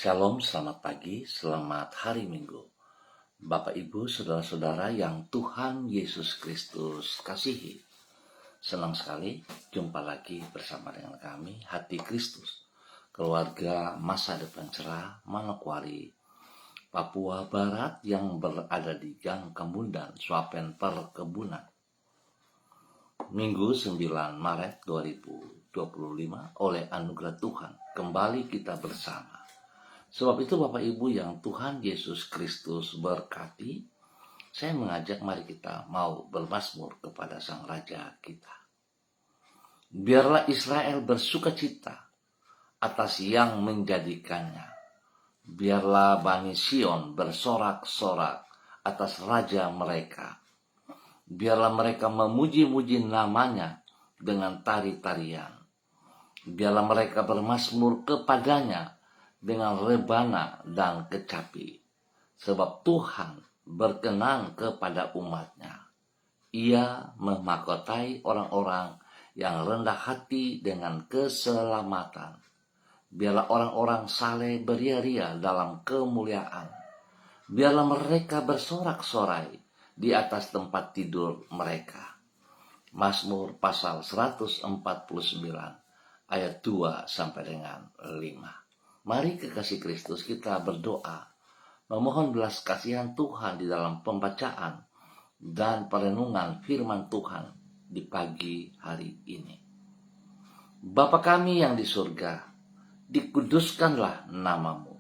Shalom, selamat pagi, selamat hari Minggu. Bapak, Ibu, saudara-saudara yang Tuhan Yesus Kristus kasihi. Senang sekali jumpa lagi bersama dengan kami, Hati Kristus, keluarga masa depan cerah Manokwari, Papua Barat yang berada di Gang Kemundan, Swapen Perkebunan. Minggu 9 Maret 2025 oleh anugerah Tuhan, kembali kita bersama. Sebab itu Bapak Ibu yang Tuhan Yesus Kristus berkati, saya mengajak mari kita mau bermazmur kepada Sang Raja kita. Biarlah Israel bersukacita atas yang menjadikannya. Biarlah Bani Sion bersorak-sorak atas Raja mereka. Biarlah mereka memuji-muji namanya dengan tari-tarian. Biarlah mereka bermazmur kepadanya dengan rebana dan kecapi. Sebab Tuhan berkenan kepada umatnya. Ia memahkotai orang-orang yang rendah hati dengan keselamatan. Biarlah orang-orang saleh beria-ria dalam kemuliaan. Biarlah mereka bersorak-sorai di atas tempat tidur mereka. Mazmur pasal 149 ayat 2 sampai dengan 5. Mari kekasih Kristus kita berdoa, memohon belas kasihan Tuhan di dalam pembacaan dan perenungan firman Tuhan di pagi hari ini. Bapa kami yang di surga, dikuduskanlah namamu.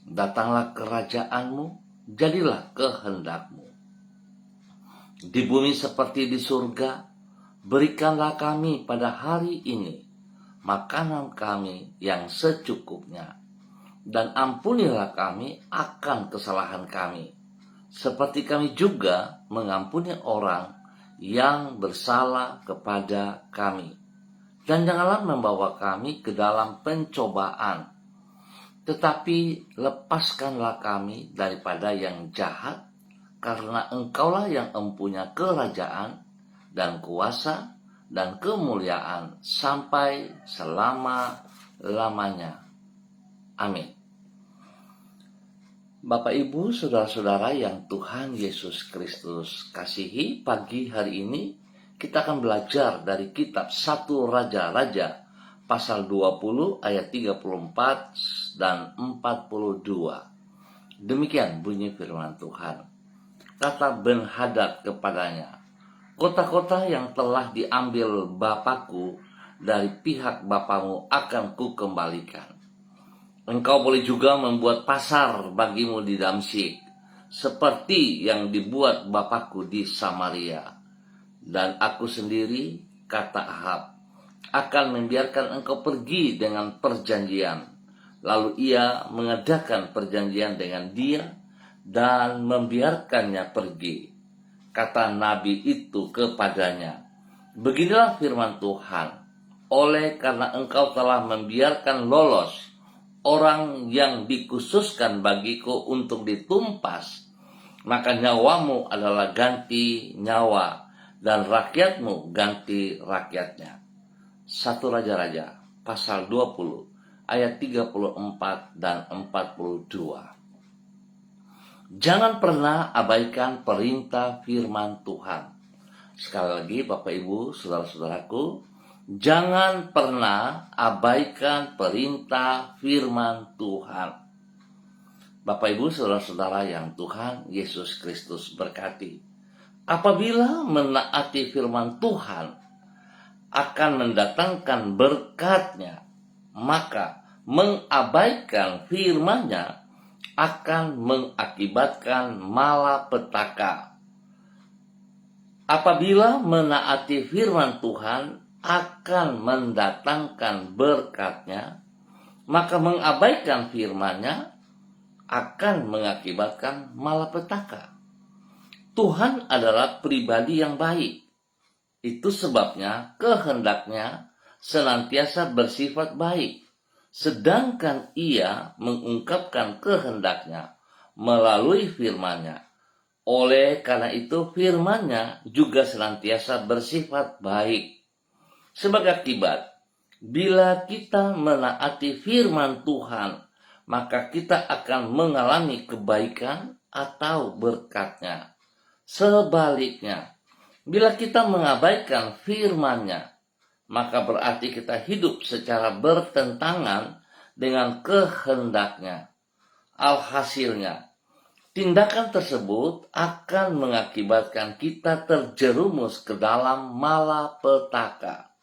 Datanglah kerajaanmu, jadilah kehendakmu. Di bumi seperti di surga, berikanlah kami pada hari ini makanan kami yang secukupnya, dan ampunilah kami akan kesalahan kami, seperti kami juga mengampuni orang yang bersalah kepada kami. Dan janganlah membawa kami ke dalam pencobaan, tetapi lepaskanlah kami daripada yang jahat, karena Engkaulah yang mempunyai kerajaan dan kuasa dan kemuliaan sampai selama-lamanya. Amin. Bapak, Ibu, saudara-saudara yang Tuhan Yesus Kristus kasihi, pagi hari ini kita akan belajar dari kitab 1 Raja-Raja pasal 20 ayat 34 dan 42. Demikian bunyi firman Tuhan. Kata Ben-Hadad kepadanya, kota-kota yang telah diambil Bapakku dari pihak Bapamu akan kukembalikan. Engkau boleh juga membuat pasar bagimu di Damsyik, seperti yang dibuat Bapakku di Samaria. Dan aku sendiri, kata Ahab, akan membiarkan engkau pergi dengan perjanjian. Lalu ia mengadakan perjanjian dengan dia dan membiarkannya pergi. Kata Nabi itu kepadanya, beginilah firman Tuhan, oleh karena engkau telah membiarkan lolos orang yang dikhususkan bagiku untuk ditumpas, maka nyawamu adalah ganti nyawa dan rakyatmu ganti rakyatnya. 1 Raja-Raja pasal 20 ayat 34 dan 42. Jangan pernah abaikan perintah firman Tuhan. Sekali lagi Bapak Ibu, saudara-saudaraku, jangan pernah abaikan perintah firman Tuhan. Bapak Ibu, saudara-saudara yang Tuhan Yesus Kristus berkati, apabila menaati firman Tuhan akan mendatangkan berkat-Nya, maka mengabaikan firman-Nya akan mengakibatkan malapetaka. Apabila menaati firman Tuhan akan mendatangkan berkat-Nya, maka mengabaikan firman-Nya akan mengakibatkan malapetaka. Tuhan adalah pribadi yang baik. Itu sebabnya kehendak-Nya senantiasa bersifat baik. Sedangkan ia mengungkapkan kehendak-Nya melalui firman-Nya. Oleh karena itu firman-Nya juga senantiasa bersifat baik. Sebagai akibat, bila kita menaati firman Tuhan, maka kita akan mengalami kebaikan atau berkat-Nya. Sebaliknya, bila kita mengabaikan firman-Nya, maka berarti kita hidup secara bertentangan dengan kehendak-Nya. Alhasilnya, tindakan tersebut akan mengakibatkan kita terjerumus ke dalam malapetaka.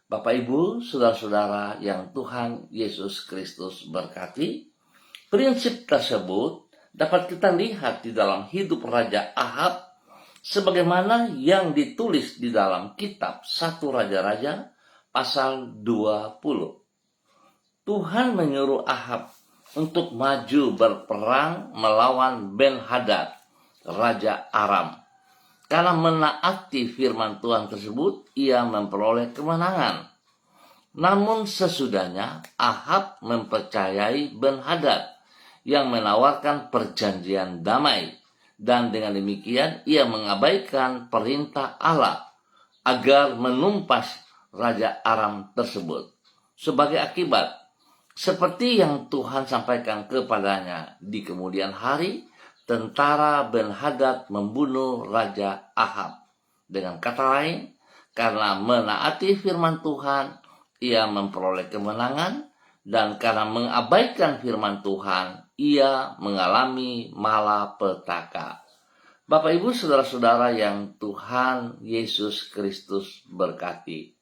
Bapak Ibu, saudara-saudara yang Tuhan Yesus Kristus berkati, prinsip tersebut dapat kita lihat di dalam hidup Raja Ahab sebagaimana yang ditulis di dalam kitab 1 Raja-Raja pasal 20. Tuhan menyuruh Ahab untuk maju berperang melawan Ben-Hadad, Raja Aram. Karena menaati firman Tuhan tersebut, ia memperoleh kemenangan. Namun sesudahnya Ahab mempercayai Ben-Hadad yang menawarkan perjanjian damai. Dan dengan demikian ia mengabaikan perintah Allah agar menumpas Raja Aram tersebut. Sebagai akibat, seperti yang Tuhan sampaikan kepadanya di kemudian hari, tentara Ben-Hadad membunuh Raja Ahab. Dengan kata lain, karena menaati firman Tuhan, ia memperoleh kemenangan, dan karena mengabaikan firman Tuhan, ia mengalami malapetaka. Bapak Ibu saudara-saudara yang Tuhan Yesus Kristus berkati,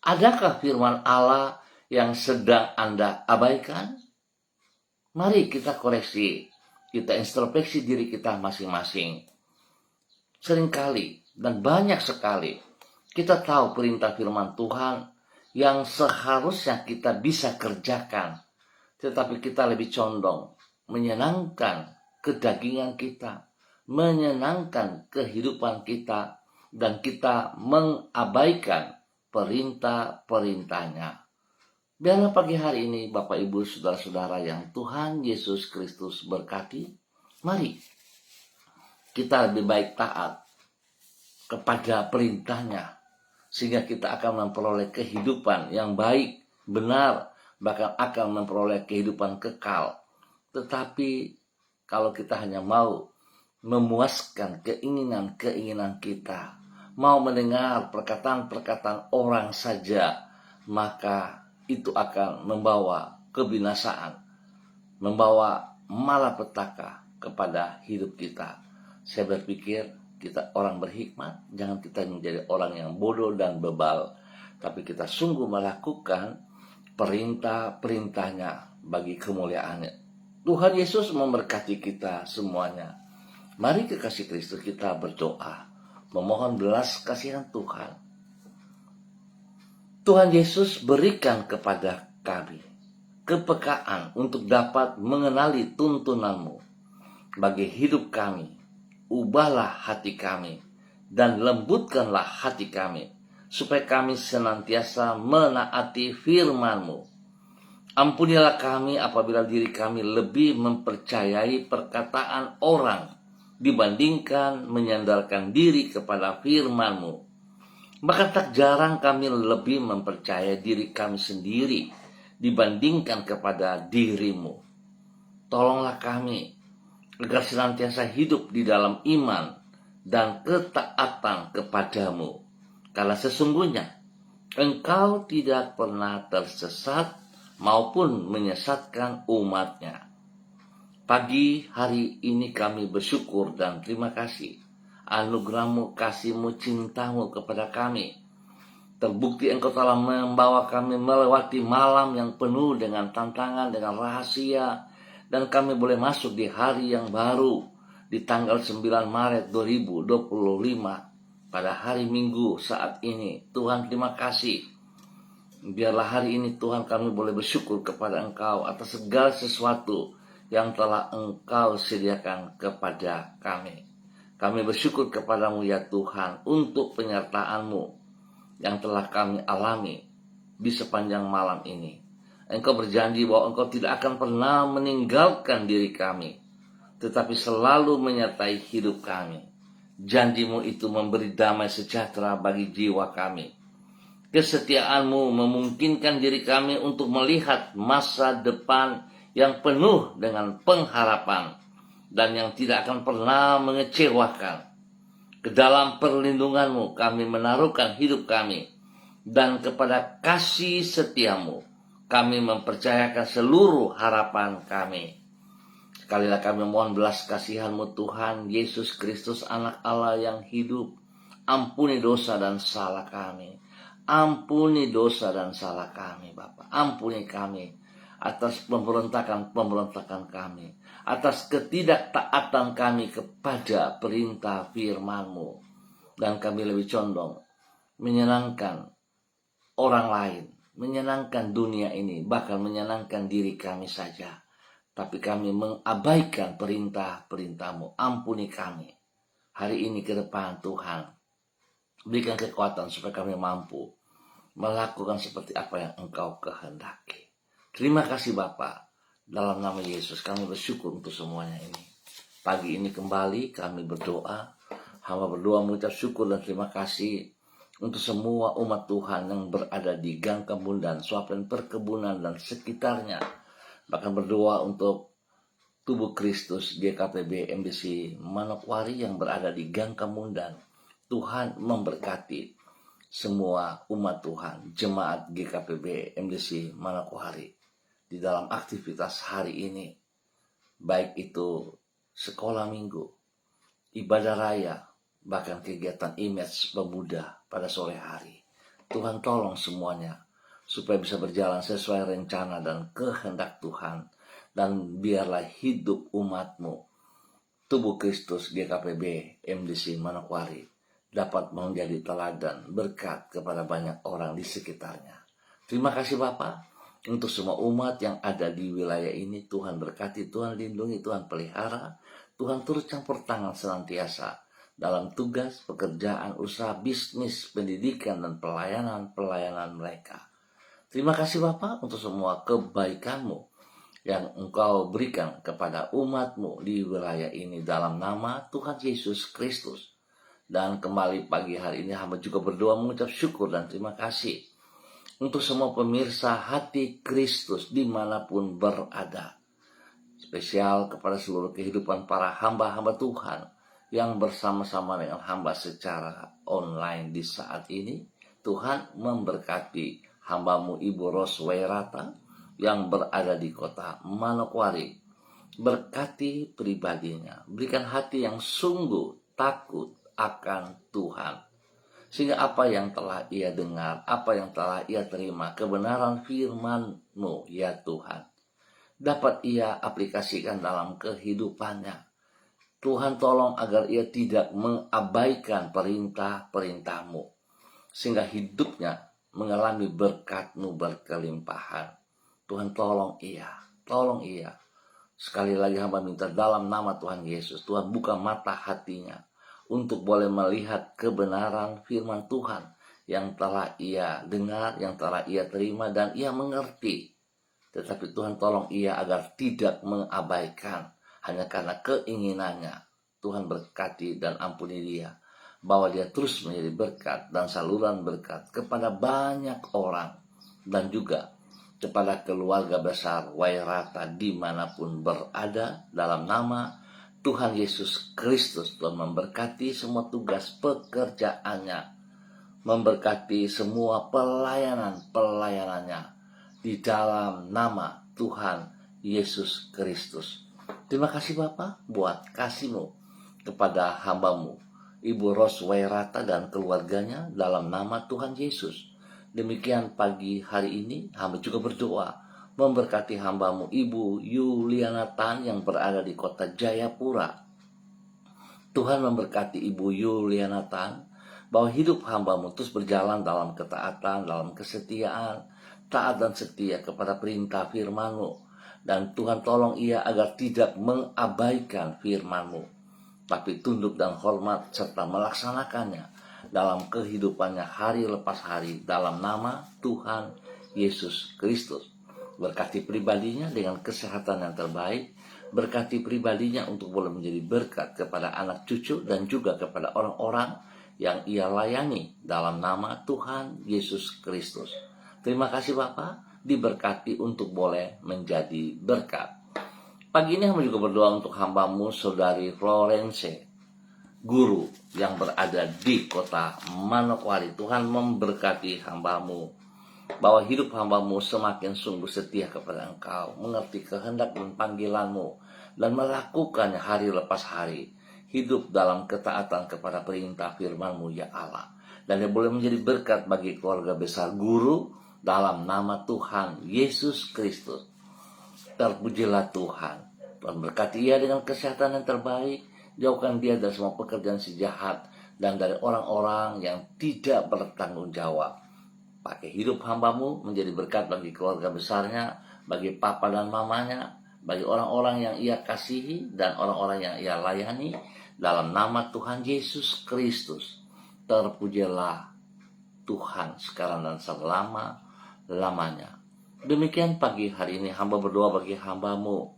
adakah firman Allah yang sedang Anda abaikan? Mari kita koreksi, kita introspeksi diri kita masing-masing. Seringkali dan banyak sekali kita tahu perintah firman Tuhan yang seharusnya kita bisa kerjakan, tetapi kita lebih condong menyenangkan kedagingan kita, menyenangkan kehidupan kita, dan kita mengabaikan perintah-perintahnya. Biarlah pagi hari ini Bapak Ibu saudara-saudara yang Tuhan Yesus Kristus berkati, mari kita lebih baik taat kepada perintahnya, sehingga kita akan memperoleh kehidupan yang baik, benar, bahkan akan memperoleh kehidupan kekal. Tetapi kalau kita hanya mau memuaskan keinginan-keinginan kita, mau mendengar perkataan-perkataan orang saja, maka itu akan membawa kebinasaan, membawa malapetaka kepada hidup kita. Saya berpikir kita orang berhikmat, jangan kita menjadi orang yang bodoh dan bebal, tapi kita sungguh melakukan perintah-perintahnya bagi kemuliaannya. Tuhan Yesus memberkati kita semuanya. Mari kekasih Kristus kita berdoa, memohon belas kasihan Tuhan. Tuhan Yesus berikan kepada kami kepekaan untuk dapat mengenali tuntunan-Mu bagi hidup kami. Ubahlah hati kami dan lembutkanlah hati kami, supaya kami senantiasa menaati firman-Mu. Ampunilah kami apabila diri kami lebih mempercayai perkataan orang dibandingkan menyandarkan diri kepada firman-Mu. Bahkan tak jarang kami lebih mempercayai diri kami sendiri dibandingkan kepada diri-Mu. Tolonglah kami agar senantiasa hidup di dalam iman dan ketaatan kepadamu. Karena sesungguhnya Engkau tidak pernah tersesat maupun menyesatkan umat-Nya. Pagi hari ini kami bersyukur dan terima kasih. Anugerah-Mu, kasih-Mu, cinta-Mu kepada kami. Terbukti Engkau telah membawa kami melewati malam yang penuh dengan tantangan, dengan rahasia. Dan kami boleh masuk di hari yang baru, di tanggal 9 Maret 2025. Pada hari Minggu saat ini. Tuhan terima kasih. Biarlah hari ini Tuhan kami boleh bersyukur kepada Engkau atas segala sesuatu yang telah Engkau sediakan kepada kami. Kami bersyukur kepadamu ya Tuhan untuk penyertaan-Mu yang telah kami alami di sepanjang malam ini. Engkau berjanji bahwa Engkau tidak akan pernah meninggalkan diri kami, tetapi selalu menyertai hidup kami. Janji-Mu itu memberi damai sejahtera bagi jiwa kami. Kesetiaan-Mu memungkinkan diri kami untuk melihat masa depan yang penuh dengan pengharapan dan yang tidak akan pernah mengecewakan. Ke dalam perlindungan-Mu kami menaruhkan hidup kami, dan kepada kasih setiamu kami mempercayakan seluruh harapan kami. Sekali lagi kami mohon belas kasihan-Mu Tuhan Yesus Kristus, Anak Allah yang hidup. Ampuni dosa dan salah kami. Ampuni dosa dan salah kami, Bapa. Ampuni kami atas pemberontakan kami, atas ketidaktaatan kami kepada perintah firman-Mu. Dan kami lebih condong menyenangkan orang lain, menyenangkan dunia ini, bahkan menyenangkan diri kami saja. Tapi kami mengabaikan perintah-perintah-Mu. Ampuni kami. Hari ini ke depan Tuhan, berikan kekuatan supaya kami mampu melakukan seperti apa yang Engkau kehendaki. Terima kasih Bapa. Dalam nama Yesus kami bersyukur untuk semuanya ini. Pagi ini kembali kami berdoa. Hamba berdoa mengucap syukur dan terima kasih untuk semua umat Tuhan yang berada di Gang Kemundan, Suapen Perkebunan dan sekitarnya. Bahkan berdoa untuk Tubuh Kristus GKPB MDC Manokwari yang berada di Gang Kemundan. Tuhan memberkati semua umat Tuhan, jemaat GKPB MDC Manokwari di dalam aktivitas hari ini, baik itu sekolah minggu, ibadah raya, bahkan kegiatan image pemuda pada sore hari. Tuhan tolong semuanya supaya bisa berjalan sesuai rencana dan kehendak Tuhan, dan biarlah hidup umat-Mu, Tubuh Kristus GKPB MDC Manokwari, dapat menjadi teladan berkat kepada banyak orang di sekitarnya. Terima kasih Bapa untuk semua umat yang ada di wilayah ini. Tuhan berkati, Tuhan lindungi, Tuhan pelihara, Tuhan turut campur tangan senantiasa dalam tugas, pekerjaan, usaha, bisnis, pendidikan, dan pelayanan mereka. Terima kasih Bapa untuk semua kebaikan-Mu yang Engkau berikan kepada umat-Mu di wilayah ini dalam nama Tuhan Yesus Kristus. Dan kembali pagi hari ini hamba juga berdoa mengucap syukur dan terima kasih untuk semua pemirsa Hati Kristus dimanapun berada. Spesial kepada seluruh kehidupan para hamba-hamba Tuhan yang bersama-sama dengan hamba secara online di saat ini. Tuhan memberkati hamba-Mu Ibu Roswairata yang berada di kota Manokwari. Berkati pribadinya, berikan hati yang sungguh takut akan Tuhan, sehingga apa yang telah ia dengar, apa yang telah ia terima, kebenaran firman-Mu ya Tuhan, dapat ia aplikasikan dalam kehidupannya. Tuhan tolong agar ia tidak mengabaikan perintah-perintah-Mu, sehingga hidupnya mengalami berkat-Mu berkelimpahan. Tuhan tolong ia. Sekali lagi hamba minta dalam nama Tuhan Yesus, Tuhan buka mata hatinya untuk boleh melihat kebenaran firman Tuhan yang telah ia dengar, yang telah ia terima, dan ia mengerti. Tetapi Tuhan tolong ia agar tidak mengabaikan hanya karena keinginannya. Tuhan berkati dan ampuni dia, bahwa dia terus menjadi berkat dan saluran berkat kepada banyak orang, dan juga kepada keluarga besar Wairata dimanapun berada. Dalam nama Tuhan Yesus Kristus, Tuhan memberkati semua tugas pekerjaannya, memberkati semua pelayanannya di dalam nama Tuhan Yesus Kristus. Terima kasih Bapa buat kasih-Mu kepada hamba-Mu Ibu Roswairata dan keluarganya dalam nama Tuhan Yesus. Demikian pagi hari ini hamba juga berdoa memberkati hamba-Mu Ibu Yuliana Tan yang berada di kota Jayapura. Tuhan memberkati Ibu Yuliana Tan, bahwa hidup hamba-Mu terus berjalan dalam ketaatan, dalam kesetiaan, taat dan setia kepada perintah firman-Mu. Dan Tuhan tolong ia agar tidak mengabaikan firman-Mu, tapi tunduk dan hormat serta melaksanakannya dalam kehidupannya hari lepas hari dalam nama Tuhan Yesus Kristus. Berkati pribadinya dengan kesehatan yang terbaik. Berkati pribadinya untuk boleh menjadi berkat kepada anak cucu dan juga kepada orang-orang yang ia layani dalam nama Tuhan Yesus Kristus. Terima kasih Bapa. diberkati untuk boleh menjadi berkat. Pagi ini hamba juga berdoa untuk hambamu saudari Florence, guru yang berada di kota Manokwari. Tuhan memberkati hambamu, bahwa hidup hambamu semakin sungguh setia kepada Engkau, mengerti kehendak dan panggilanmu, dan melakukannya hari lepas hari, hidup dalam ketaatan kepada perintah firman-Mu ya Allah. Dan dia boleh menjadi berkat bagi keluarga besar guru dalam nama Tuhan Yesus Kristus. Terpujilah Tuhan. Tuhan berkati ia dengan kesehatan yang terbaik, jauhkan dia dari semua pekerjaan si jahat dan dari orang-orang yang tidak bertanggung jawab. Pakai hidup hambamu menjadi berkat bagi keluarga besarnya, bagi papa dan mamanya, bagi orang-orang yang ia kasihi dan orang-orang yang ia layani, dalam nama Tuhan Yesus Kristus. Terpujilah Tuhan sekarang dan selama-lamanya. Demikian pagi hari ini hamba berdoa bagi hambamu,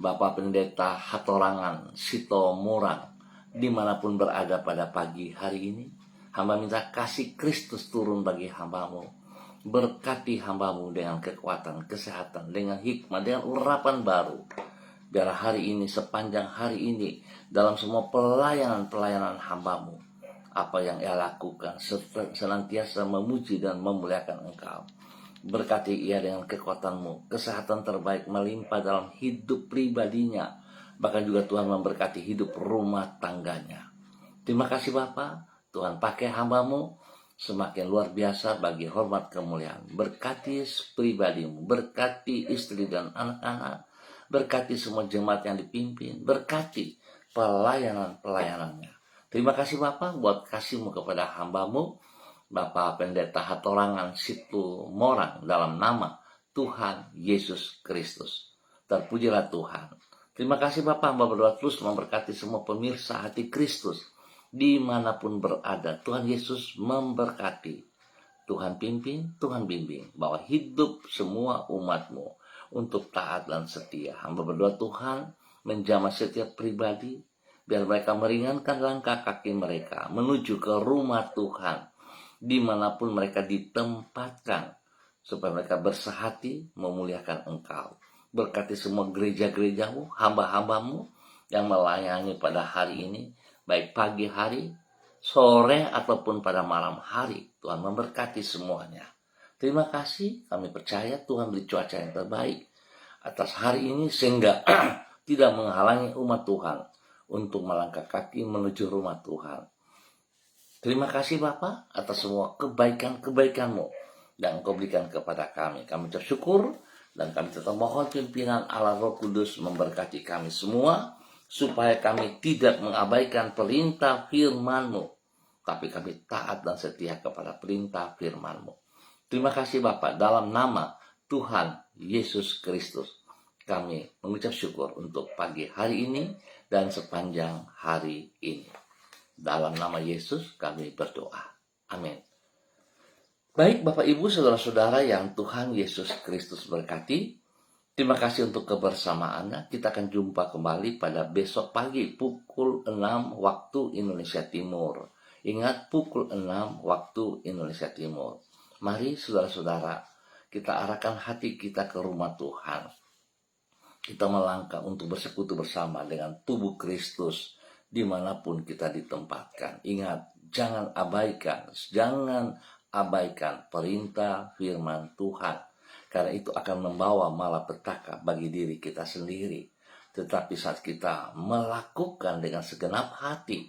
Bapak Pendeta Hatorangan Sito Morang, dimanapun berada pada pagi hari ini. Hamba minta kasih Kristus turun bagi hambamu. Berkati hambamu dengan kekuatan, kesehatan, dengan hikmah, dengan urapan baru. Biar hari ini, sepanjang hari ini, dalam semua pelayanan hambamu, apa yang ia lakukan senantiasa memuji dan memuliakan Engkau. Berkati ia dengan kekuatan-Mu, kesehatan terbaik melimpah dalam hidup pribadinya, bahkan juga Tuhan memberkati hidup rumah tangganya. Terima kasih Bapa, Tuhan pakai hamba-Mu semakin luar biasa bagi hormat kemuliaan. Berkati pribadi-Mu, berkati istri dan anak-anak, berkati semua jemaat yang dipimpin, berkati pelayanan-pelayanannya. Terima kasih Bapa buat kasih-Mu kepada hamba-Mu, Bapak Pendeta Hatorangan Situ Morang, dalam nama Tuhan Yesus Kristus. Terpujilah Tuhan. Terima kasih Bapak, hamba berdoa terus memberkati semua pemirsa hati Kristus dimanapun berada. Tuhan Yesus memberkati. Tuhan pimpin, Tuhan bimbing, bahwa hidup semua umat-Mu untuk taat dan setia. Hamba berdoa Tuhan menjamah setiap pribadi, biar mereka meringankan langkah kaki mereka menuju ke rumah Tuhan, dimanapun mereka ditempatkan, supaya mereka bersehati memuliakan Engkau. Berkati semua gereja-gereja-Mu, hamba-hamba-Mu yang melayani pada hari ini, baik pagi hari, sore, ataupun pada malam hari. Tuhan memberkati semuanya. Terima kasih, kami percaya Tuhan beri cuaca yang terbaik atas hari ini, sehingga tidak menghalangi umat Tuhan untuk melangkah kaki menuju rumah Tuhan. Terima kasih Bapa atas semua kebaikan-kebaikan-Mu yang Engkau berikan kepada kami. Kami bersyukur dan kami tetap mohon pimpinan Allah Roh Kudus memberkati kami semua, supaya kami tidak mengabaikan perintah firman-Mu, tapi kami taat dan setia kepada perintah firman-Mu. Terima kasih Bapa, dalam nama Tuhan Yesus Kristus kami mengucap syukur untuk pagi hari ini dan sepanjang hari ini. Dalam nama Yesus kami berdoa. Amin. Baik Bapak Ibu Saudara-saudara yang Tuhan Yesus Kristus berkati, terima kasih untuk kebersamaannya. Kita akan jumpa kembali pada besok pagi pukul 6 waktu Indonesia Timur. Ingat, pukul 6 waktu Indonesia Timur. Mari saudara-saudara, kita arahkan hati kita ke rumah Tuhan. Kita melangkah untuk bersekutu bersama dengan tubuh Kristus dimanapun kita ditempatkan. Ingat, jangan abaikan perintah firman Tuhan, karena itu akan membawa malapetaka bagi diri kita sendiri. Tetapi saat kita melakukan dengan segenap hati,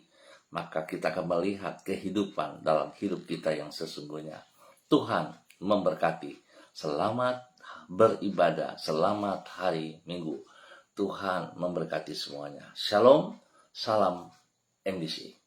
maka kita akan melihat kehidupan dalam hidup kita yang sesungguhnya. Tuhan memberkati. Selamat beribadah, selamat hari Minggu. Tuhan memberkati semuanya. Shalom, salam MDC.